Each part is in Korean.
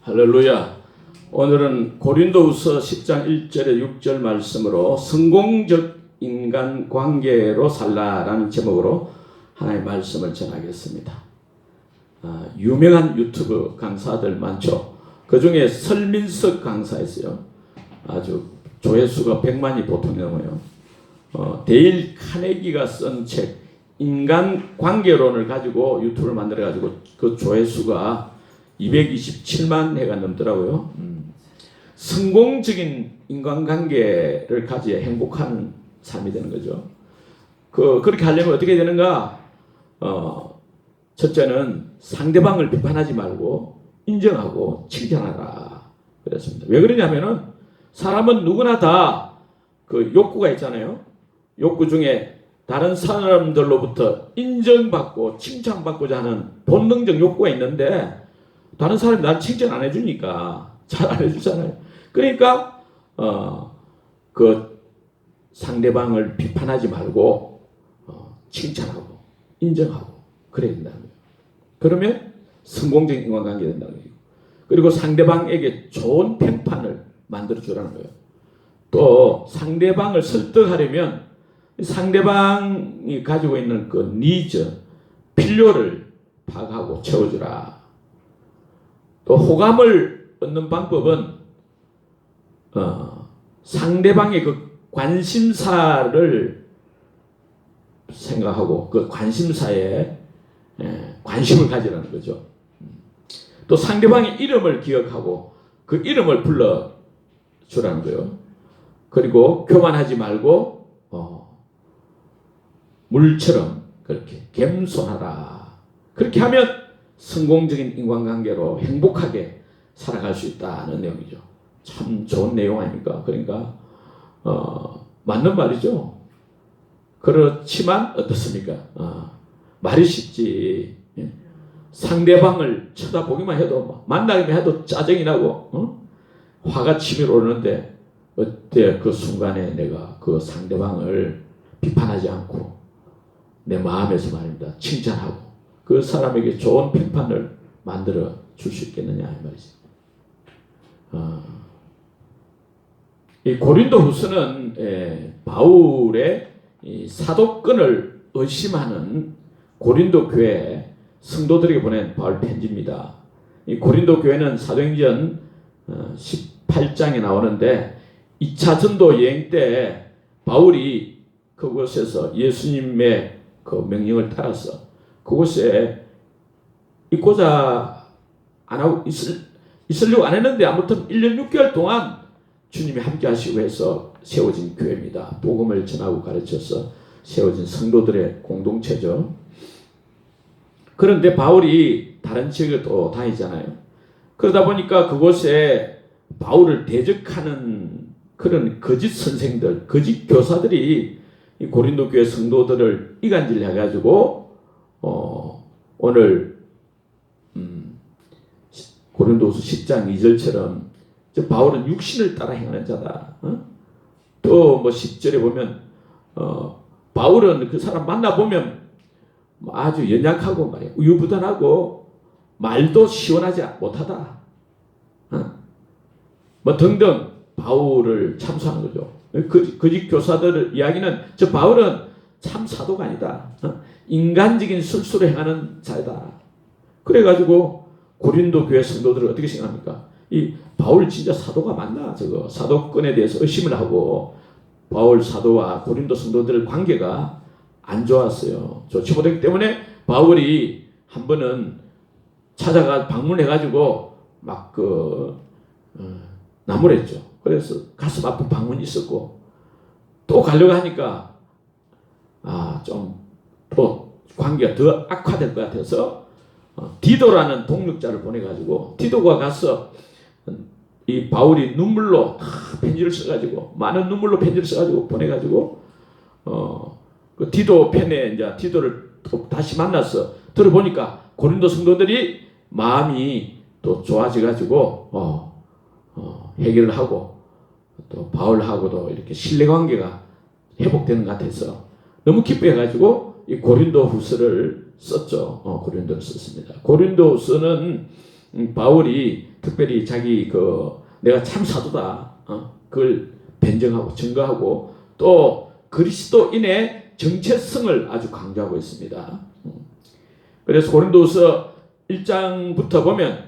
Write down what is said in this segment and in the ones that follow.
할렐루야. 오늘은 고린도후서 10장 1절에 6절 말씀으로 성공적 인간 관계로 살라라는 제목으로 하나님의 말씀을 전하겠습니다. 유명한 유튜브 강사들 많죠. 그 중에 설민석 강사 있어요. 아주 조회수가 100만이 보통 넘어요. 데일 카네기가 쓴 책 인간 관계론을 가지고 유튜브를 만들어 가지고 그 조회수가 227만 회가 넘더라고요. 성공적인 인간관계를 가져야 행복한 삶이 되는 거죠. 그렇게 하려면 어떻게 되는가? 첫째는 상대방을 비판하지 말고 인정하고 칭찬하라. 그랬습니다. 왜 그러냐면은 사람은 누구나 다 그 욕구가 있잖아요. 욕구 중에 다른 사람들로부터 인정받고 칭찬받고자 하는 본능적 욕구가 있는데 다른 사람이 나를 칭찬 안 해주니까 잘 안 해주잖아요. 그러니까 그 상대방을 비판하지 말고 칭찬하고 인정하고 그래야 된다는 거예요. 그러면 성공적인 인간관계가 된다는 거예요. 그리고 상대방에게 좋은 평판을 만들어 주라는 거예요. 또 상대방을 설득하려면 상대방이 가지고 있는 그 니즈, 필요를 파악하고 채워주라. 또 호감을 얻는 방법은 상대방의 그 관심사를 생각하고 그 관심사에 관심을 가지라는 거죠. 또 상대방의 이름을 기억하고 그 이름을 불러주라는 거예요. 그리고 교만하지 말고 물처럼 그렇게 겸손하라. 그렇게 하면 성공적인 인간관계로 행복하게 살아갈 수 있다는 내용이죠. 참 좋은 내용 아닙니까? 그러니까 맞는 말이죠. 그렇지만 어떻습니까? 말이 쉽지. 상대방을 쳐다보기만 해도 만나기만 해도 짜증이 나고 화가 치밀어 오르는데 어때 그 순간에 내가 그 상대방을 비판하지 않고 내 마음에서 말입니다. 칭찬하고 그 사람에게 좋은 평판을 만들어 줄 수 있겠느냐 이 말이죠. 이 고린도후서는 바울의 이 사도권을 의심하는 고린도 교회 성도들에게 보낸 바울 편지입니다. 이 고린도 교회는 사도행전 18장에 나오는데 2차 전도 여행 때 바울이 그곳에서 예수님의 그 명령을 따라서 그곳에 있고자 안 하고 있으려고 안 했는데 아무튼 1년 6개월 동안 주님이 함께 하시고 해서 세워진 교회입니다. 복음을 전하고 가르쳐서 세워진 성도들의 공동체죠. 그런데 바울이 다른 지역에 또 다니잖아요. 그러다 보니까 그곳에 바울을 대적하는 그런 거짓 선생들, 거짓 교사들이 이 고린도 교회 성도들을 이간질 해가지고 오늘 고린도후서 10장 2절처럼 바울은 육신을 따라 행하는 자다. 또 뭐 10절에 보면 바울은 그 사람 만나보면 아주 연약하고 말이야 우유부단하고 말도 시원하지 못하다. 뭐 등등 바울을 참수하는 거죠. 거짓 교사들 이야기는 저 바울은 참 사도가 아니다. 인간적인 술수를 행하는 자다. 그래가지고 고린도 교회 성도들은 어떻게 생각합니까? 이 바울 진짜 사도가 맞나? 저거 사도권에 대해서 의심을 하고 바울 사도와 고린도 성도들 관계가 안 좋았어요. 좋지 못했기 때문에 바울이 한 번은 찾아가 방문해가지고 막 나무랬죠. 그래서 가슴 아픈 방문이 있었고 또 가려고 하니까 좀 또 관계가 더 악화될 것 같아서 디도라는 동력자를 보내가지고 디도가 가서 이 바울이 눈물로 편지를 써가지고 많은 눈물로 편지를 써가지고 보내가지고 그 디도 편에 이제 디도를 또 다시 만나서 들어보니까 고린도 성도들이 마음이 또 좋아져가지고 해결을 하고 또 바울하고도 이렇게 신뢰관계가 회복되는 것 같아서 너무 기뻐해가지고 이 고린도후서를 썼죠. 고린도를 썼습니다. 고린도후서는 바울이 특별히 자기 내가 참 사도다, 그걸 변증하고 증거하고 또 그리스도인의 정체성을 아주 강조하고 있습니다. 그래서 고린도후서 1장부터 보면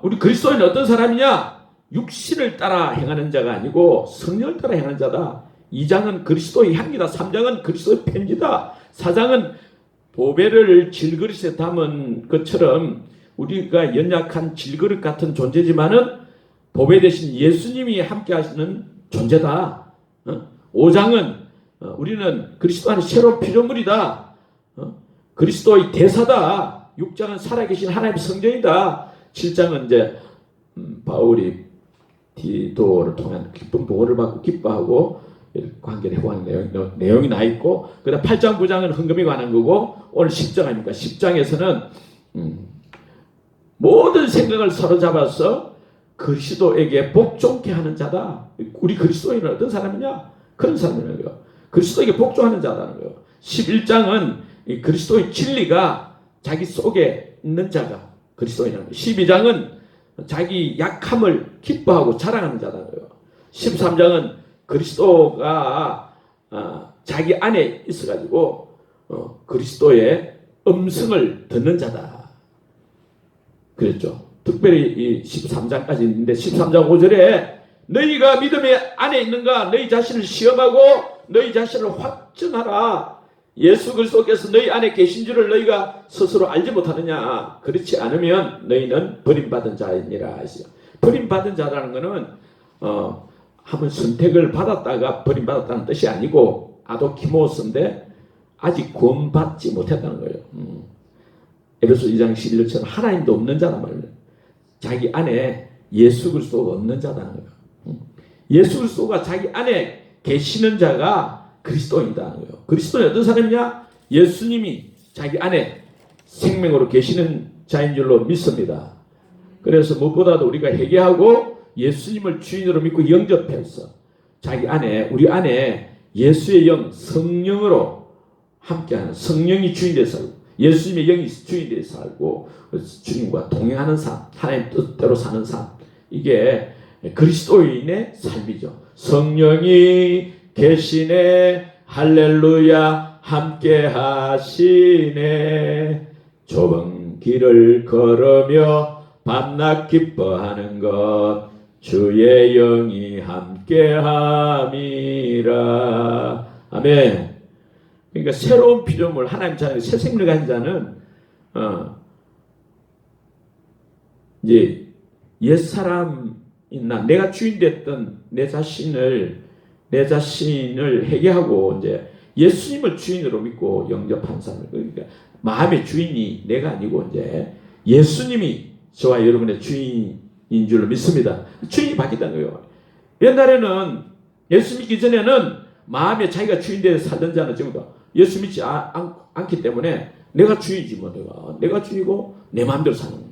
우리 그리스도인은 어떤 사람이냐? 육신을 따라 행하는 자가 아니고 성령을 따라 행하는 자다. 2장은 그리스도의 향기다. 3장은 그리스도의 편지다. 4장은 보배를 질그릇에 담은 것처럼 우리가 연약한 질그릇 같은 존재지만은 보배 대신 예수님이 함께 하시는 존재다. 5장은 우리는 그리스도 안에 새로운 피조물이다. 그리스도의 대사다. 6장은 살아계신 하나님의 성전이다. 7장은 이제 바울이 디도를 통한 기쁜 보호를 받고 기뻐하고 관계를 회복하는 내용이 나 있고, 그 다음 8장 9장은 헌금에 관한 거고, 오늘 10장 아닙니까? 10장에서는 모든 생각을 사로잡아서 그리스도에게 복종케 하는 자다. 우리 그리스도인은 어떤 사람이냐? 그런 사람이라는 거예요. 그리스도에게 복종하는 자라는 거예요. 11장은 그리스도의 진리가 자기 속에 있는 자가 그리스도인이라는 거예요. 12장은 자기 약함을 기뻐하고 자랑하는 자라는 거예요. 13장은 그리스도가 자기 안에 있어가지고 그리스도의 음성을 듣는 자다. 그랬죠. 특별히 이 13장까지 있는데 13장 5절에 너희가 믿음의 안에 있는가? 너희 자신을 시험하고 너희 자신을 확증하라. 예수 그리스도께서 너희 안에 계신 줄을 너희가 스스로 알지 못하느냐? 그렇지 않으면 너희는 버림받은 자이니라 하시죠. 버림받은 자라는 것은 한번 선택을 받았다가 버림받았다는 뜻이 아니고 아도키모스인데 아직 구원받지 못했다는 거예요. 에베소 2장 11절처럼 하나님도 없는 자란 말이에요. 자기 안에 예수 그리스도가 없는 자라는 거예요. 예수 그리스도가 자기 안에 계시는 자가 그리스도인이라는 거예요. 그리스도는 어떤 사람이냐? 예수님이 자기 안에 생명으로 계시는 자인 줄로 믿습니다. 그래서 무엇보다도 우리가 회개하고 예수님을 주인으로 믿고 영접해서 자기 안에, 우리 안에 예수의 영, 성령으로 함께하는, 성령이 주인되어 살고 예수님의 영이 주인되어 살고 주님과 동행하는 삶, 하나님 뜻대로 사는 삶, 이게 그리스도인의 삶이죠. 성령이 계시네, 할렐루야, 함께 하시네. 좁은 길을 걸으며 밤낮 기뻐하는 것 주의 영이 함께 함이라. 아멘. 그러니까 새로운 피조물, 하나님 자녀, 새 생명을 가진 자는 이제 옛사람이나 내가 주인 됐던 내 자신을 회개하고 이제 예수님을 주인으로 믿고 영접한 사람. 그러니까 마음의 주인이 내가 아니고 이제 예수님이 저와 여러분의 주인인 줄로 믿습니다. 주인이 바뀌었다는 거예요. 옛날에는 예수 믿기 전에는 마음에 자기가 주인 되어 살던 자는 지금도 예수 믿지 않기 때문에 내가 주인이지 뭐 내가 주인이고 내 마음대로 사는 거예요.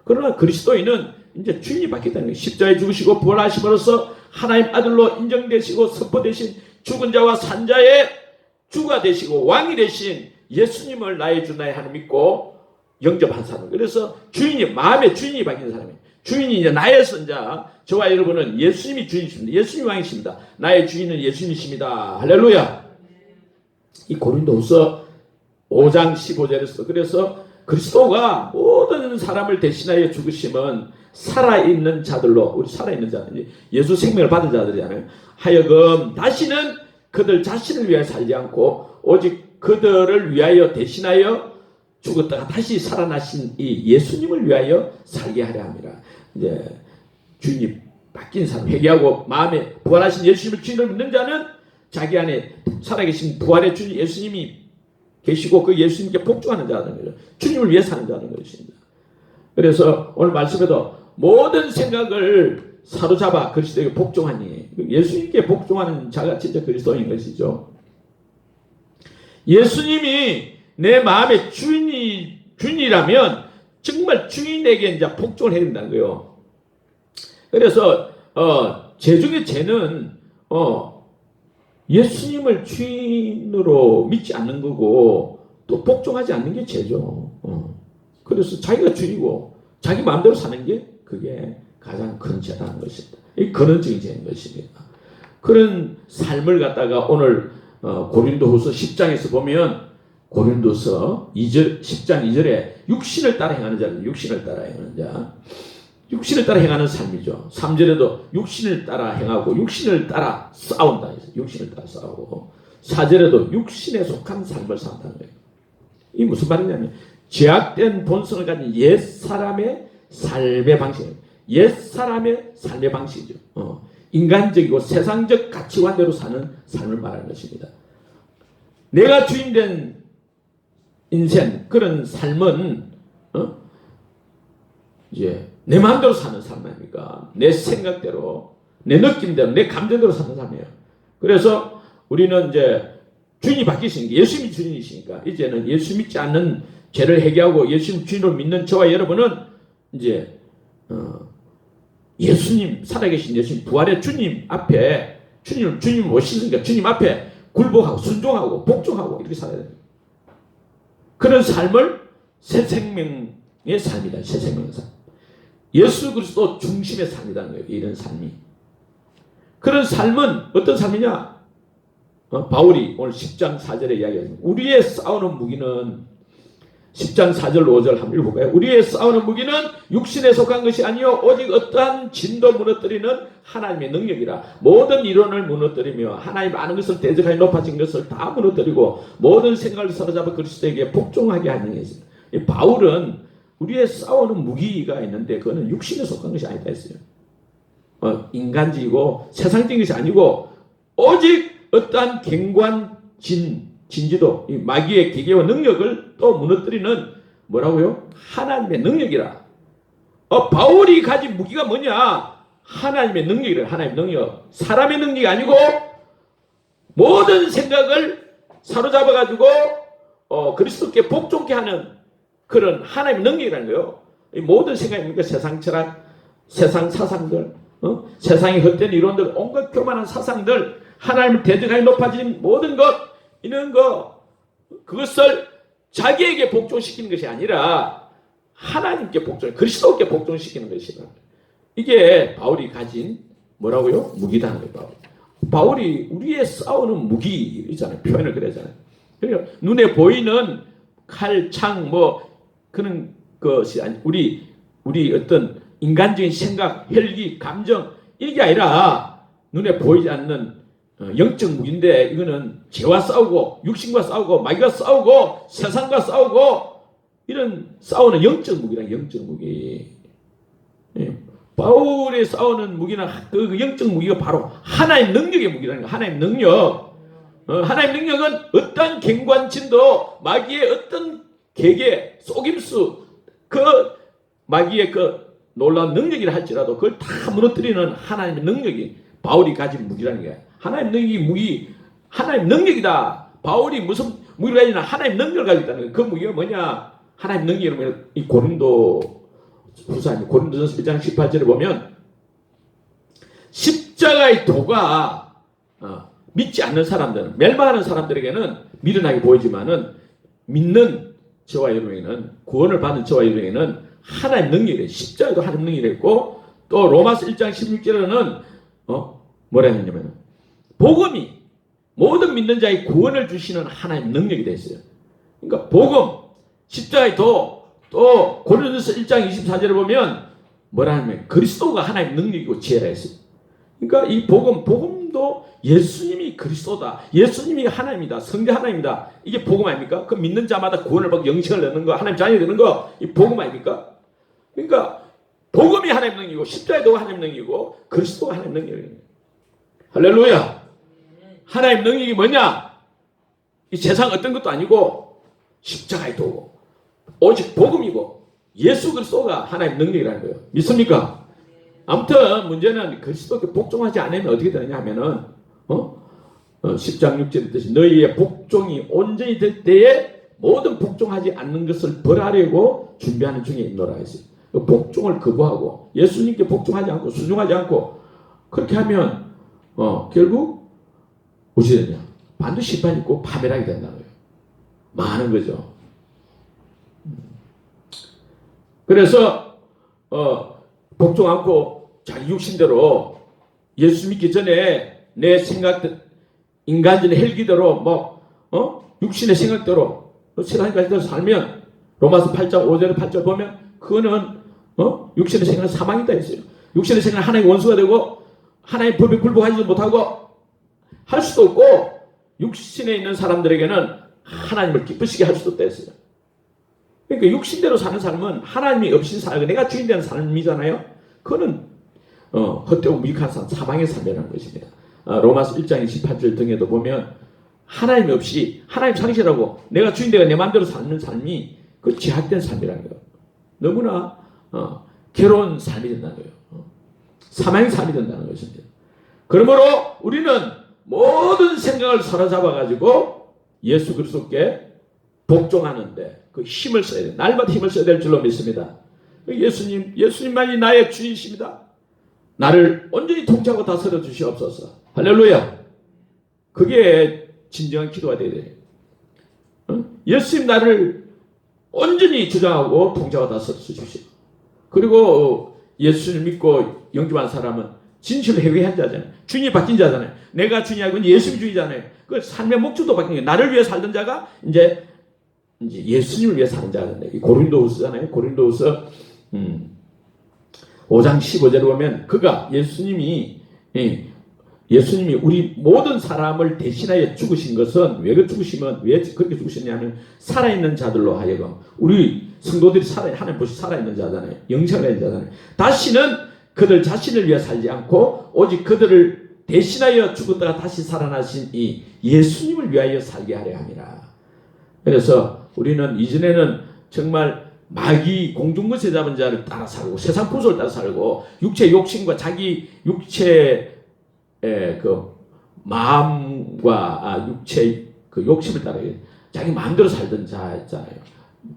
그러나 그리스도인은 이제 주인이 바뀌었다는 거예요. 십자가에 죽으시고 부활하심으로써 하나님 아들로 인정되시고 선포되신 죽은 자와 산 자의 주가 되시고 왕이 되신 예수님을 나의 주 나의 하나님 믿고 영접한 사람. 그래서 주인이, 마음의 주인이 바뀌는 사람이에요. 주인이 이제 나의 선자, 저와 여러분은 예수님이 주인이십니다. 예수님이 왕이십니다. 나의 주인은 예수님이십니다. 할렐루야. 이 고린도후서 5장 15절에서 그래서 그리스도가 모든 사람을 대신하여 죽으심은 살아있는 자들로, 우리 살아있는 자들, 예수 생명을 받은 자들이잖아요. 하여금 다시는 그들 자신을 위하여 살지 않고 오직 그들을 위하여 대신하여 죽었다가 다시 살아나신 이 예수님을 위하여 살게 하려 함이라. 이제 주인이 바뀐 사람, 회개하고 마음에 부활하신 예수님을 주인으로 믿는 자는 자기 안에 살아계신 부활의 주님 예수님이 계시고 그 예수님께 복종하는 자라는 거죠. 주님을 위해 사는 자라는 것입니다. 그래서 오늘 말씀에도 모든 생각을 사로잡아 그리스도에게 복종하니, 예수님께 복종하는 자가 진짜 그리스도인 것이죠. 예수님이 내 마음의 주인이라면 정말 주인에게 이제 복종을 해야 된다는 거예요. 그래서 죄 중에 죄는 예수님을 주인으로 믿지 않는 거고 또 복종하지 않는 게 죄죠. 그래서 자기가 주인이고 자기 마음대로 사는 게 그게 가장 큰 죄라는 것입니다. 이 근원적인 죄인 것입니다. 그런 삶을 갖다가 오늘 고린도후서 10장에서 보면 고린도서 10장 2절에 육신을 따라 행하는 자는 육신을 따라 행하는 자, 육신을 따라 행하는 삶이죠. 3절에도 육신을 따라 행하고 육신을 따라 싸운다. 육신을 따라 싸우고 4절에도 육신에 속한 삶을 산다는 거예요. 이 무슨 말이냐면 죄악된 본성을 가진 옛사람의 삶의 방식이에요. 옛사람의 삶의 방식이죠. 인간적이고 세상적 가치관대로 사는 삶을 말하는 것입니다. 내가 주인된 인생, 그런 삶은 이제 내 마음대로 사는 삶 아닙니까? 내 생각대로, 내 느낌대로, 내 감정대로 사는 삶이에요. 그래서 우리는 이제 주인이 바뀌시니까, 예수님이 주인이시니까 이제는 예수 믿지 않는 죄를 회개하고 예수님 주인으로 믿는 저와 여러분은 이제 예수님, 살아계신 예수님, 부활의 주님 앞에 주님 모시니까 주님 앞에 굴복하고 순종하고 복종하고 이렇게 살아야 됩니다. 그런 삶을 새 생명의 삶이다. 새 생명의 삶. 예수 그리스도 중심의 삶이라는 거예요. 이런 삶이. 그런 삶은 어떤 삶이냐? 바울이 오늘 10장 4절에 이야기합니다. 우리의 싸우는 무기는 10장 4절 5절 한번 읽어볼까요? 우리의 싸우는 무기는 육신에 속한 것이 아니요 오직 어떠한 진도 무너뜨리는 하나님의 능력이라. 모든 이론을 무너뜨리며 하나님 아는 것을 대적하여 높아진 것을 다 무너뜨리고 모든 생각을 사로잡아 그리스도에게 복종하게 하는 것입니다. 바울은 우리의 싸우는 무기가 있는데 그거는 육신에 속한 것이 아니다 했어요. 인간적이고 세상적인 것이 아니고 오직 어떠한 갱관 진지도, 이 마귀의 기계와 능력을 또 무너뜨리는 뭐라고요? 하나님의 능력이라. 바울이 가진 무기가 뭐냐? 하나님의 능력이라. 하나님의 능력. 사람의 능력이 아니고 모든 생각을 사로잡아가지고 그리스도께 복종케 하는 그런 하나님의 능력이라는 거예요. 이 모든 생각입니까? 세상 철학, 세상 사상들, 세상의 헛된 이론들, 온갖 교만한 사상들, 하나님을 대적하여 높아진 모든 것, 이런 거, 그것을 자기에게 복종시키는 것이 아니라 하나님께 그리스도께 복종시키는 것이다. 이게 바울이 가진 뭐라고요? 무기다는 거예요. 바울이 우리의 싸우는 무기 있잖아요. 표현을 그러잖아요. 그러니까 눈에 보이는 칼, 창, 그런 것이 아니, 우리 어떤 인간적인 생각, 혈기, 감정, 이게 아니라 눈에 보이지 않는 영적 무기인데 이거는 죄와 싸우고 육신과 싸우고 마귀와 싸우고 세상과 싸우고 이런 싸우는 영적 무기란 영적 무기. 바울이 싸우는 무기는 그 영적 무기가 바로 하나님 능력의 무기라는 거예요. 하나님 능력. 하나님 능력은 어떤 갱관진도 마귀의 어떤 계계 속임수 그 마귀의 그 놀라운 능력이라 할지라도 그걸 다 무너뜨리는 하나님의 능력이 바울이 가진 무기라는 거예요. 하나님 능력이 하나님 능력이다. 바울이 무슨 무기를 가지나 하나님 능력을 가지고 있다는 거예요. 그 무기가 뭐냐? 하나님 능력이라면 이 고린도 후서 고린도전서 1장 18절에 보면 십자가의 도가 믿지 않는 사람들은 멸망하는 사람들에게는 미련하게 보이지만은 믿는 저와 여러분에게는 구원을 받은 저와 여러분에게는 하나님 능력이래. 십자가도 하나님 능력이랬고 또 로마서 1장 16절에는 뭐라 했냐면 복음이 모든 믿는 자의 구원을 주시는 하나님 능력이 됐어요. 그러니까 복음, 십자가의 도, 또 고린도서 1장 24절에 보면 뭐라 하냐면 그리스도가 하나님 능력이고 지혜라 했어요. 그러니까 이 복음도 예수님이 그리스도다. 예수님이 하나님이다. 성자 하나님이다. 이게 복음 아닙니까? 그 믿는 자마다 구원을 받고 영생을 얻는 거, 하나님 자녀가 되는 거, 이 복음 아닙니까? 그러니까 복음이 하나님 능력이고 십자가의 도가 하나님 능력이고 그리스도가 하나님 능력이에요. 할렐루야. 하나님 능력이 뭐냐? 이 세상 어떤 것도 아니고 십자가의 도고 오직 복음이고 예수 그리스도가 하나님 능력이라는 거예요. 믿습니까? 아무튼 문제는 그리스도께 복종하지 않으면 어떻게 되느냐 하면은 10장 6절의 뜻이 너희의 복종이 온전히 될 때에 모든 복종하지 않는 것을 벌하려고 준비하는 중에 있노라 했어요. 그 복종을 거부하고 예수님께 복종하지 않고 순종하지 않고 그렇게 하면 결국 어찌 되냐? 반드시 심판이 있고 파멸하게 된다는 거예요. 많은 거죠. 그래서 복종 않고 자기 육신대로 예수 믿기 전에 내 생각들 인간적인 헬기대로 육신의 생각대로 세상까지 살면 로마서 8장 5절 8절 보면 그거는 육신의 생각은 사망이다 했어요. 육신의 생각은 하나님의 원수가 되고 하나님의 법에 굴복하지도 못하고 할 수도 없고 육신에 있는 사람들에게는 하나님을 기쁘시게 할 수도 없다 했어요. 그러니까 육신대로 사는 삶은 하나님이 없이 살고 내가 주인 되는 삶이잖아요. 그거는 헛되고 무익한 삶, 사망의 삶이라는 것입니다. 로마서 1장 28절 등에도 보면 하나님 없이 하나님 상실하고 내가 주인 되고 내 마음대로 사는 삶이 그 제약된 삶이라는 거예요. 너무나 괴로운 삶이 된다는 거예요. 사망의 삶이 된다는 것입니다. 그러므로 우리는 모든 생각을 사로잡아가지고 예수 그리스도께 복종하는데 그 힘을 써야 돼. 날마다 힘을 써야 될 줄로 믿습니다. 예수님만이 나의 주인이십니다. 나를 온전히 통치하고 다스려 주시옵소서. 할렐루야. 그게 진정한 기도가 되어야 돼요. 예수님 나를 온전히 주장하고 통치하고 다스려 주십시오. 그리고 예수를 믿고 영접한 사람은 진실로 회개한 자잖아요. 주인이 바뀐 자잖아요. 내가 주인이 아니고 예수님 주인이잖아요. 그 삶의 목적도 바뀐 거예요. 나를 위해 살던 자가 이제 예수님을 위해 사는 자가 된다. 고린도후서잖아요. 고린도후서 5장 15절에 보면 그가 예수님이 우리 모든 사람을 대신하여 죽으신 것은 왜 그렇게 죽으셨냐면 살아있는 자들로 하여금 우리 성도들이 하나님 보시 살아있는 자잖아요. 영생하는 자잖아요. 다시는 그들 자신을 위해 살지 않고 오직 그들을 대신하여 죽었다가 다시 살아나신 이 예수님을 위하여 살게 하려 함이라. 그래서 우리는 이전에는 정말 마귀 공중거세 잡은 자를 따라 살고 세상 분석을 따라 살고 육체 욕심과 자기 육체의 그 마음과 육체 그 욕심을 따라 자기 마음대로 살던 자 있잖아요.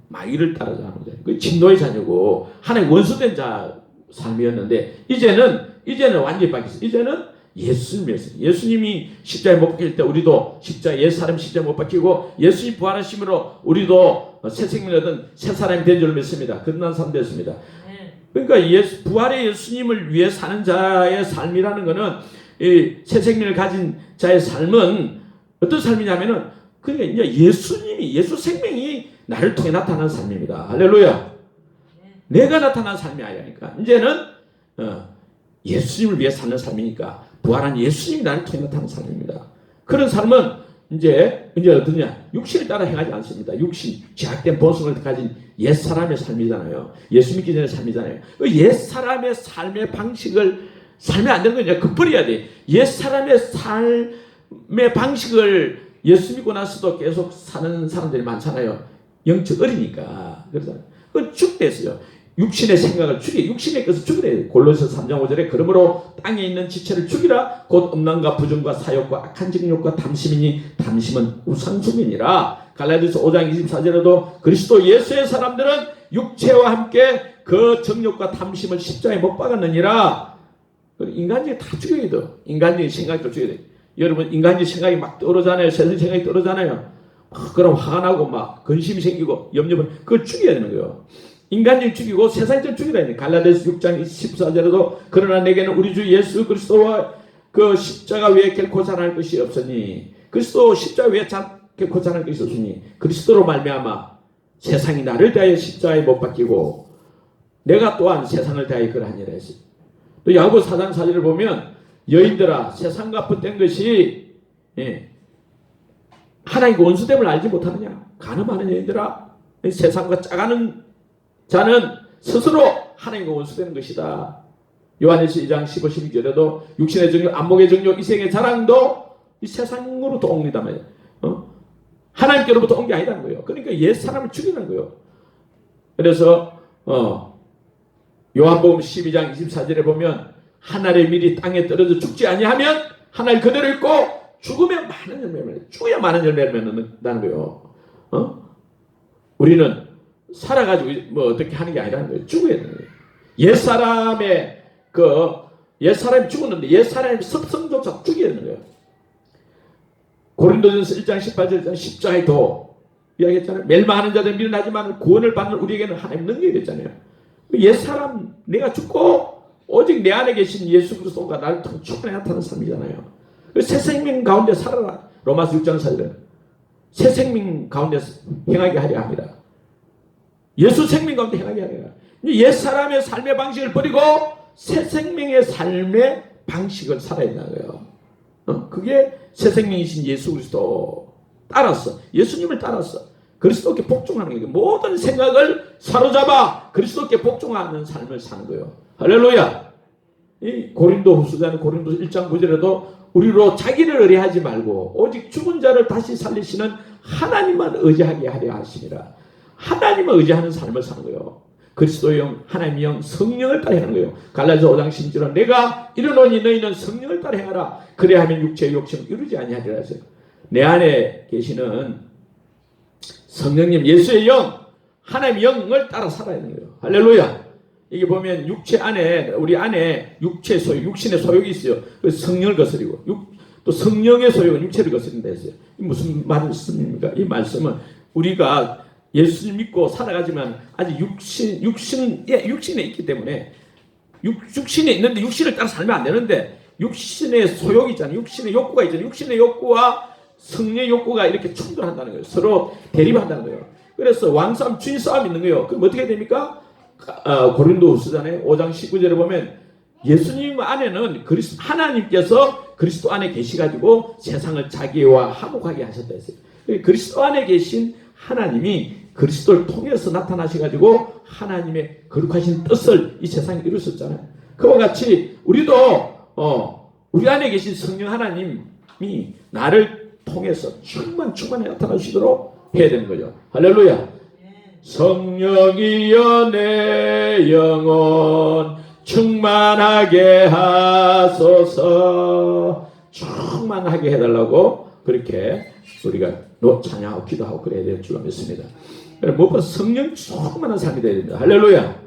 마귀를 따라가는 자. 그 진노의 자녀고 하나님 원수된 자 삶이었는데 이제는 완전히 바뀌었어요. 이제는 예수님이었어요. 예수님이 십자가에 못 박힐 때 우리도 옛사람 십자가에 못 박히고 예수님 부활하심으로 우리도 새 생명을 얻은 새 사람이 된 줄 믿습니다. 끝난 삶 됐습니다. 그러니까 부활의 예수님을 위해 사는 자의 삶이라는 것은 이 새 생명을 가진 자의 삶은 어떤 삶이냐면은 그러니까 이제 예수 생명이 나를 통해 나타나는 삶입니다. 할렐루야. 내가 나타난 삶이 아니니까 이제는 예수님을 위해 사는 삶이니까 부활한 예수님이 나를 통해 나타나는 삶입니다. 그런 삶은 이제 어떠냐? 육신을 따라 행하지 않습니다. 육신, 제약된 본성을 가진 옛사람의 삶이잖아요. 예수 믿기 전의 삶이잖아요. 그 옛사람의 삶의 방식을 살면 안 되는 거냐? 그버려야 돼. 옛사람의 삶의 방식을 예수 믿고 나서도 계속 사는 사람들이 많잖아요. 영적 어리니까. 그래서 그건 죽겠어요. 육신의 생각을 육신의 것을 죽이래. 골로새 3장 5절에 그러므로 땅에 있는 지체를 죽이라. 곧 음란과 부정과 사욕과 악한 정욕과 탐심이니 탐심은 우상숭이니라. 갈라디아서 5장 24절에도 그리스도 예수의 사람들은 육체와 함께 그 정욕과 탐심을 십자가에 못 박았느니라. 인간적이 다 죽여야 돼. 인간적인 생각도 죽여야 돼. 여러분 인간적인 생각이 막 떠오르잖아요. 세상 생각이 떠오르잖아요. 그럼 화가 나고 막 근심이 생기고 염려를 그걸 죽여야 되는 거예요. 인간적인 죽이고 세상적 죽이라니. 갈라디아서 6장 14절에도 그러나 내게는 우리 주 예수 그리스도와 그 십자가 외에 결코 자랑할 것이 없으니 그리스도 십자가 외에 결코 자랑할 것이 없으니 그리스도로 말미암아 세상이 나를 대하여 십자가에 못 박히고 내가 또한 세상을 대하여 그러하니라 했어요. 또 야고보 4장 4절을 보면 여인들아 세상과 붙된 것이 하나님의 원수됨을 알지 못하느냐. 간음하는 여인들아 세상과 짜가는 자는 스스로 하나님과 원수되는 것이다. 요한일서 2장 15, 16절에도 육신의 정욕, 안목의 정욕, 이생의 자랑도 이 세상으로부터 옵니다. 하나님께로부터 온 게 아니라는 거예요. 그러니까 옛 사람을 죽이는 거예요. 그래서 요한복음 12장 24절에 보면 하늘의 밀이 땅에 떨어져 죽지 아니하면 하늘 그대로 있고 죽으면 많은 열매를 죽어야 많은 열매를 맺는다는 거예요. 우리는 살아가지고 뭐 어떻게 하는 게 아니라는 거예요. 죽어야 되는 거예요. 옛사람이 죽었는데 옛사람의 습성조차 죽여야 되는 거예요. 고린도전서 1장 18절 십자가의 도 이야기했잖아요. 멸망하는 자들 미련하지만 구원을 받는 우리에게는 하나님 능력이 있잖아요. 옛사람 내가 죽고 오직 내 안에 계신 예수 그리스도가 나를 통해 충만히 나타나는 삶이잖아요. 새 생명 가운데 살아라. 로마서 6장 4절에 새 생명 가운데 행하게 하려 합니다. 예수 생명 가운데 행하게 하려 합니다. 옛사람의 삶의 방식을 버리고 새 생명의 삶의 방식을 살아야 된다는 거예요. 그게 새 생명이신 예수 그리스도 따라서 예수님을 따라서 그리스도께 복종하는 거예요. 모든 생각을 사로잡아 그리스도께 복종하는 삶을 사는 거예요. 할렐루야. 이 고린도 후서자는 고린도 1장 9절에도 우리로 자기를 의뢰하지 말고 오직 죽은 자를 다시 살리시는 하나님만 의지하게 하려 하시니라. 하나님을 의지하는 삶을 사는 거예요. 그리스도의 영, 하나님의 영, 성령을 따라 행하는 거예요. 갈라디아 5장 10절은 내가 이르노니 너희는 성령을 따라 행하라. 그래야하면 육체의 욕심을 이루지 아니하리라 하세요. 내 안에 계시는 성령님, 예수의 영, 하나님의 영을 따라 살아야 하는 거예요. 할렐루야. 이게 보면 육체 안에, 우리 안에 육체 소욕, 육신의 소욕이 있어요. 그 성령을 거스리고, 또 성령의 소욕은 육체를 거스린다 했어요. 무슨 말씀입니까? 이 말씀은 우리가 예수를 믿고 살아가지만 아직 육신에 있기 때문에 육신에 있는데 육신을 따라 살면 안 되는데 육신의 소욕이 있잖아요. 육신의 욕구가 있잖아요. 육신의 욕구와 성령의 욕구가 이렇게 충돌한다는 거예요. 서로 대립한다는 거예요. 그래서 왕싸움, 주인싸움 있는 거예요. 그럼 어떻게 됩니까? 고린도 후서전에 5장 19절에 보면 예수님 안에는 하나님께서 그리스도 안에 계시가지고 세상을 자기와 화목하게 하셨다 했어요. 그리스도 안에 계신 하나님이 그리스도를 통해서 나타나셔가지고 하나님의 거룩하신 뜻을 이 세상에 이루셨잖아요. 그와 같이 우리도 우리 안에 계신 성령 하나님이 나를 통해서 충만히 나타나시도록 해야 되는 거죠. 할렐루야. 성령이여 내 영혼 충만하게 하소서. 충만하게 해달라고 그렇게 우리가 찬양하고 기도하고 그래야 될 줄 믿습니다. 무엇보다 성령 충만한 삶이 되어야 됩니다. 할렐루야.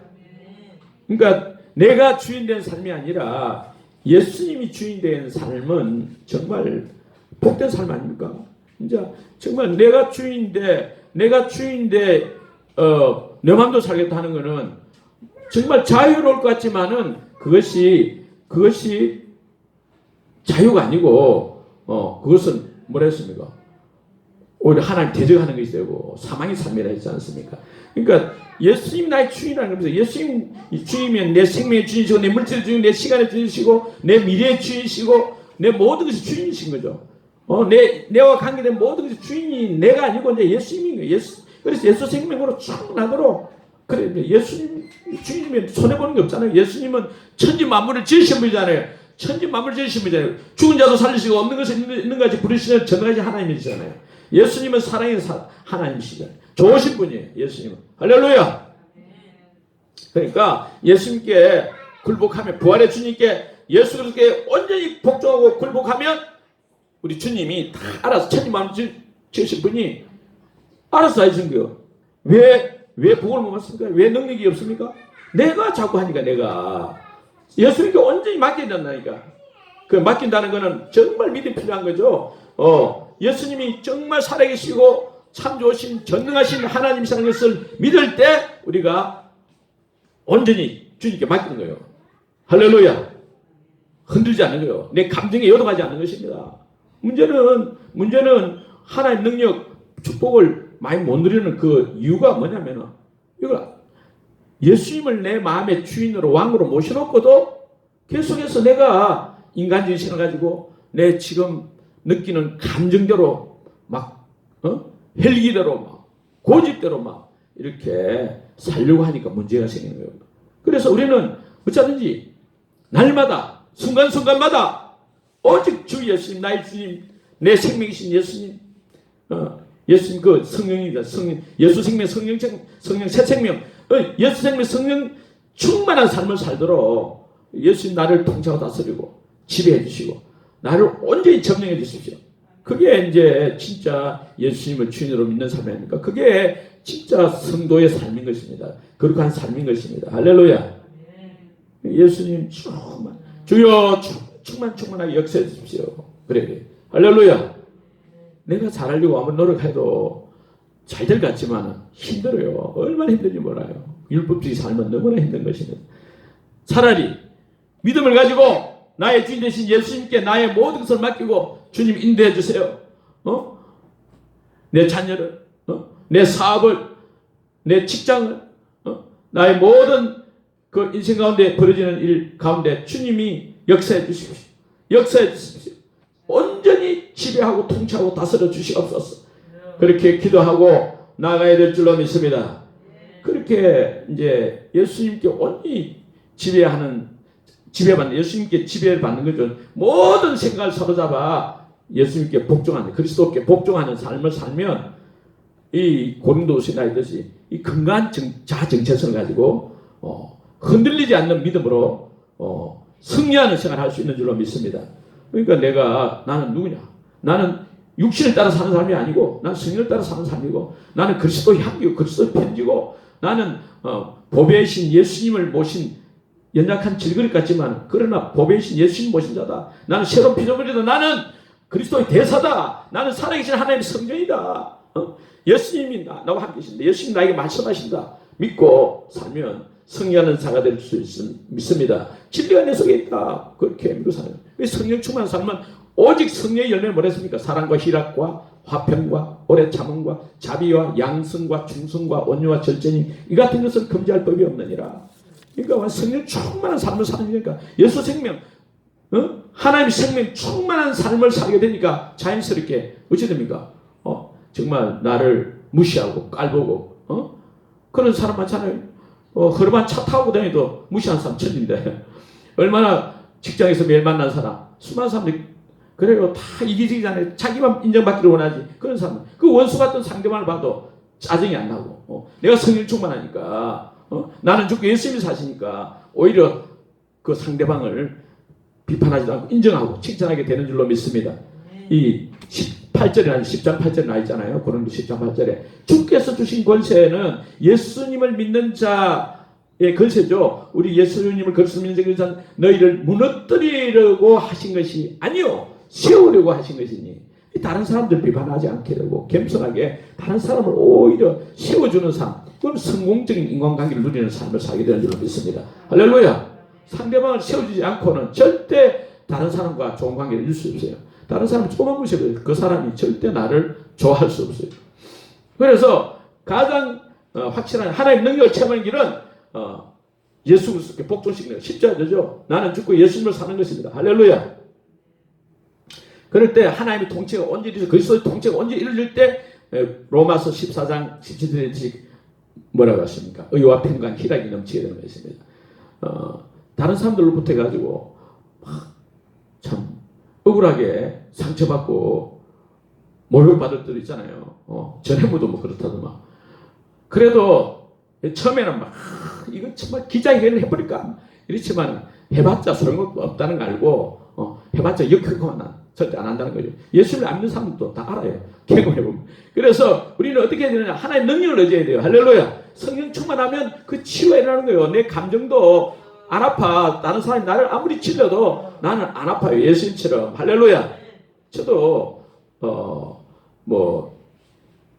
그러니까 내가 주인된 삶이 아니라 예수님이 주인된 삶은 정말 복된 삶 아닙니까? 이제 정말 내가 주인인데 내 마음대로 살겠다 하는 것은 정말 자유로울 것 같지만은 그것이 자유가 아니고 그것은 뭐라 했습니까? 오히려 하나님 대적하는 것이 되고 사망의 삶이라 했지 않습니까? 그러니까 예수님 나의 주인이라는 겁니다. 예수님 주인이면 내 생명의 주인이시고 내 물질의 주인, 내 시간의 주인이시고 내 미래의 주인이시고 내 모든 것이 주인이신 거죠. 내와 관계된 모든 것이 주인이 내가 아니고 이제 예수님인 거예요. 그래서 예수 생명으로 충분하도록 그래. 예수님 주인이면 손해보는 게 없잖아요. 예수님은 천지 만물을 지으신 분이잖아요. 천지 만물을 지으신 분이잖아요. 죽은 자도 살리시고 없는 것을 있는 것이 부르시는 전능하신 하나님이시잖아요. 예수님은 사랑의 하나님이시잖아요. 좋으신 분이에요. 예수님은. 할렐루야. 그러니까 예수님께 굴복하면 부활의 주님께 예수 그리스도께 온전히 복종하고 굴복하면 우리 주님이 다 알아서 천지 만물을 지으신 분이 알아서 해준 거예요. 왜 복을 못 받습니까? 왜 능력이 없습니까? 내가 자꾸 하니까 내가 예수님께 온전히 맡겨야 된다니까. 그 맡긴다는 것은 정말 믿음이 필요한 거죠. 예수님이 정말 살아계시고 참 좋으신 전능하신 하나님이시라는 것을 믿을 때 우리가 온전히 주님께 맡기는 거예요. 할렐루야. 흔들지 않는 거예요. 내 감정에 요동하지 않는 것입니다. 문제는 하나님 능력, 축복을 많이 못 누리는 그 이유가 뭐냐면은 이걸 예수님을 내 마음의 주인으로 왕으로 모셔놓고도 계속해서 내가 인간적인 신을 가지고 내 지금 느끼는 감정대로 막 헬기대로 막 고집대로 막 이렇게 살려고 하니까 문제가 생기는 거예요. 그래서 우리는 어쩌든지 날마다 순간순간마다 오직 주 예수님, 나의 주님, 내 생명이신 예수님, 예수님 그 성령입니다. 예수 생명, 성령 새 생명, 예수 생명, 성령 충만한 삶을 살도록 예수님 나를 통치하고 다스리고 지배해 주시고 나를 온전히 점령해 주십시오. 그게 이제 진짜 예수님을 주인으로 믿는 삶이 아닙니까? 그게 진짜 성도의 삶인 것입니다. 거룩한 삶인 것입니다. 할렐루야. 예수님 주여 충만하게 역사해 주십시오. 그래. 할렐루야. 내가 잘하려고 아무리 노력해도 잘 될 것 같지만 힘들어요. 얼마나 힘든지 몰라요. 율법주의 삶은 너무나 힘든 것입니다. 차라리 믿음을 가지고 나의 주인 되신 예수님께 나의 모든 것을 맡기고 주님 인도해 주세요. 내 자녀를, 내 사업을, 내 직장을, 나의 모든 그 인생 가운데 벌어지는 일 가운데 주님이 역사해 주십시오. 역사해 주십시오. 온전히 지배하고 통치하고 다스려 주시옵소서. 그렇게 기도하고 나가야 될 줄로 믿습니다. 그렇게 이제 예수님께 온전히 지배받는, 예수님께 지배를 받는 거죠. 모든 생각을 사로잡아 예수님께 복종하는, 그리스도께 복종하는 삶을 살면 이 고린도후서에 나있듯이 이 건강한 자아 정체성을 가지고 흔들리지 않는 믿음으로 승리하는 생활을 할 수 있는 줄로 믿습니다. 그러니까 나는 누구냐? 나는 육신을 따라 사는 사람이 아니고, 나는 성령을 따라 사는 사람이고, 나는 그리스도의 향기고 그리스도의 편지고, 나는 보배이신 예수님을 모신 연약한 질그릇 같지만 그러나 보배이신 예수님 모신 자다. 나는 새로운 피조물이다. 나는 그리스도의 대사다. 나는 살아계신 하나님의 성전이다. 예수님이 나와 함께 계신다. 예수님 나에게 말씀하신다. 믿고 살면 승리하는 자가 될 수 믿습니다. 진리가 내 속에 있다. 그렇게 믿고 살아요. 성령 충만한 삶은 오직 성령의 열매를 뭐랬습니까? 사랑과 희락과 화평과 오래 참음과 자비와 양성과 충성과 온유와 절제니 이 같은 것은 금지할 법이 없느니라. 그러니까 성령 충만한 삶을 사니까 예수 생명, 하나님의 생명 충만한 삶을 살게 되니까 자연스럽게 어찌 됩니까? 정말 나를 무시하고 깔보고 그런 사람 많잖아요. 허름한 차 타고 다니도 무시하는 사람 천진데 얼마나 직장에서 매일 만난 사람, 수많은 사람들이 그래요. 다 이기적이잖아요. 자기만 인정받기를 원하지. 그런 사람, 그 원수 같은 상대방을 봐도 짜증이 안 나고 내가 성령 충만하니까 나는 죽고 예수님이 사시니까 오히려 그 상대방을 비판하지도 않고 인정하고 칭찬하게 되는 줄로 믿습니다. 이 18절에 10장 8절에 나 있잖아요. 고린도 10장 8절에 주께서 주신 권세는 예수님을 믿는 자의 권세죠. 우리 예수님을 그리스도 믿는 자는 너희를 무너뜨리려고 하신 것이 아니요 세우려고 하신 것이니 다른 사람들 비판하지 않게 되고 겸손하게 다른 사람을 오히려 세워주는 삶, 그건 성공적인 인간관계를 누리는 삶을 살게 되는 줄로 믿습니다. 할렐루야. 상대방을 세워주지 않고는 절대 다른 사람과 좋은 관계를 이룰 수 없어요. 다른 사람 조금만 무시해도 그 사람이 절대 나를 좋아할 수 없어요. 그래서 가장 확실한 하나님의 능력을 체험하는 길은 예수 그리스도께 복종시키는 십자가죠. 나는 죽고 예수님을 사는 것입니다. 할렐루야. 그럴 때 하나님의 통치가 온전히 그리스도의 통치가 온전히 이루어질 때 로마서 14장 17절에 뭐라고 하십니까? 의와 평강 희락이 넘치게 되는 것입니다. 다른 사람들로부터 해가지고 참 억울하게 상처받고 모욕받을 때도 있잖아요. 전해무도 뭐 그렇다더만. 그래도 처음에는 막 이거 정말 기자회견을 해버릴까 이렇지만 해봤자 소용없다는 거 알고 해봤자 역효과만 절대 안 한다는 거죠. 예수를 안 믿는 사람도 다 알아요. 경험해보면. 그래서 우리는 어떻게 해야 되느냐? 하나님의 능력을 의지해야 돼요. 할렐루야. 성령 충만하면 그 치유가 일어나는 거예요. 내 감정도 안 아파. 다른 사람이 나를 아무리 찔러도 나는 안 아파요. 예수님처럼. 할렐루야. 저도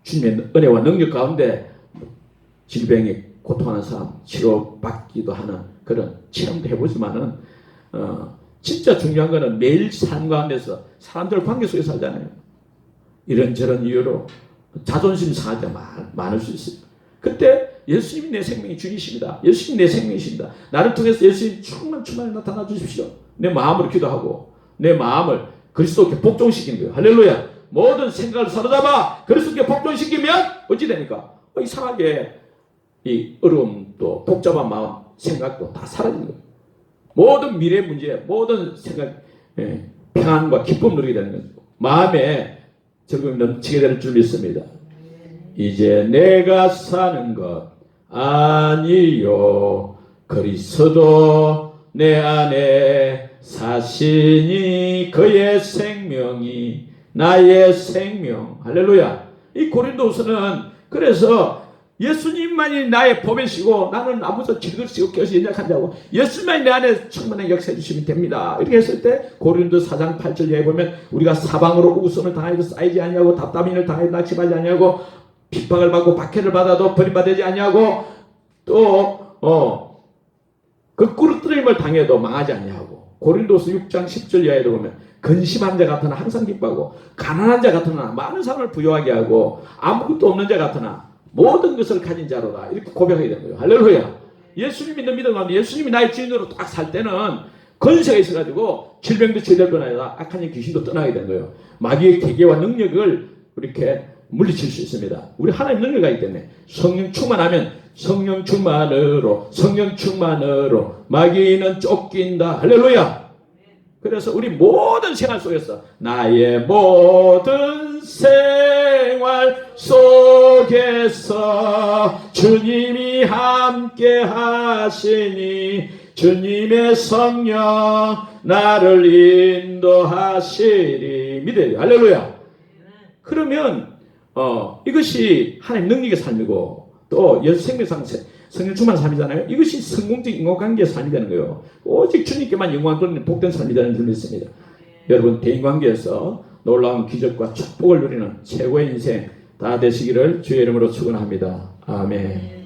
주님의 은혜와 능력 가운데 질병에 고통하는 사람 치료받기도 하는 그런 체험도 해보지만은 진짜 중요한 거는 매일 삶 가운데서 사람들 관계 속에 살잖아요. 이런저런 이유로 자존심 상할 때 많을 수 있어요. 그때 예수님이 내 생명의 주이십니다. 예수님이 내 생명이십니다. 나를 통해서 예수님 충만히 나타나 주십시오. 내 마음으로 기도하고 내 마음을 그리스도께 복종시키는 거예요. 할렐루야. 모든 생각을 사로잡아 그리스도께 복종시키면 어찌 됩니까? 이상하게 이 어려움도 복잡한 마음 생각도 다 사라지는 거예요. 모든 미래 문제, 모든 생각, 평안과 기쁨 누리게 되는 거죠. 마음에 적응이 넘치게 될 줄 믿습니다. 이제 내가 사는 것 아니요 그리스도 내 안에 사시니 그의 생명이 나의 생명. 할렐루야. 이 고린도후서는 그래서 예수님만이 나의 보배시고 나는 아무도 질그릇이고 껴서 연약한 자고 예수님만이 내 안에 충만하게 역사해 주시면 됩니다. 이렇게 했을 때 고린도 4장 8절에 보면 우리가 사방으로 우선을 당하여도 쌓이지 아니하고 답답함을 당하여도 낙심하지 아니하고 핍박을 받고 박해를 받아도 버림받지 아니하고 또 거꾸로 뜨림을 당해도 망하지 아니하고 고린도서 6장 10절 이하에도 보면 근심한 자 같으나 항상 기뻐하고 가난한 자 같으나 많은 사람을 부유하게 하고 아무것도 없는 자 같으나 모든 것을 가진 자로다 이렇게 고백하게 되는 거예요. 할렐루야. 예수님 믿는 가운데 예수님이 나의 주인으로 딱 살 때는 권세가 있어가지고 질병도 제대로 떠나야 악한 귀신도 떠나게 되는 거예요. 마귀의 기계와 능력을 이렇게 물리칠 수 있습니다. 우리 하나님 능력이 있기 때문에 성령 충만하면 성령 충만으로 마귀는 쫓긴다. 할렐루야. 그래서 우리 모든 생활 속에서 나의 모든 생활 속에서 주님이 함께 하시니 주님의 성령 나를 인도하시리 믿어야 돼요. 할렐루야. 그러면 이것이 하나님 능력의 삶이고 또 생명상 성령 충만한 삶이잖아요. 이것이 성공적인 인간관계의 삶이 되는 거예요. 오직 주님께만 영광 돌리는 복된 삶이 되는 줄 믿습니다. 여러분 대인관계에서 놀라운 기적과 축복을 누리는 최고의 인생 다 되시기를 주의 이름으로 축원합니다. 아멘.